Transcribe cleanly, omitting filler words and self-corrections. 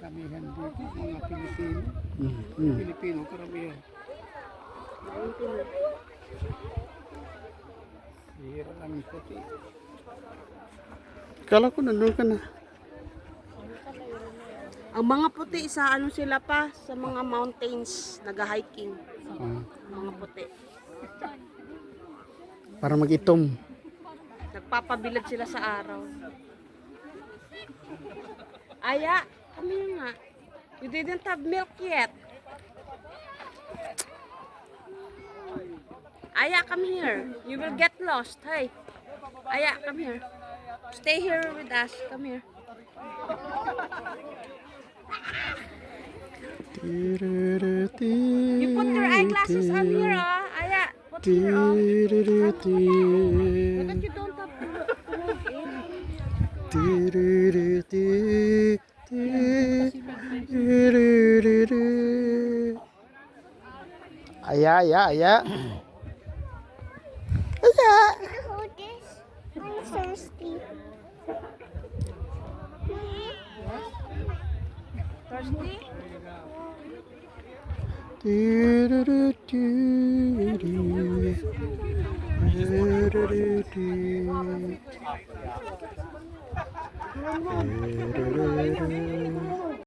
Karamihan dito mga Pilipino. Pilipino karamihan. Hira lang yung puti. Kala ko nandun ka na. Ang mga puti sa ano sila pa sa mga mountains nag-hiking. Mga puti. Para mag-itom. Nagpapabilad sila sa araw. Aya, kami nga. You didn't have milk yet. Aya, come here. You will get lost. Hey. Aya, come here. Stay here with us. Come here. You put your eyeglasses on here, oh. Aya, put here, oh. Look at you don't have to Aya, aya, aya. Hold this. I'm thirsty. Thirsty?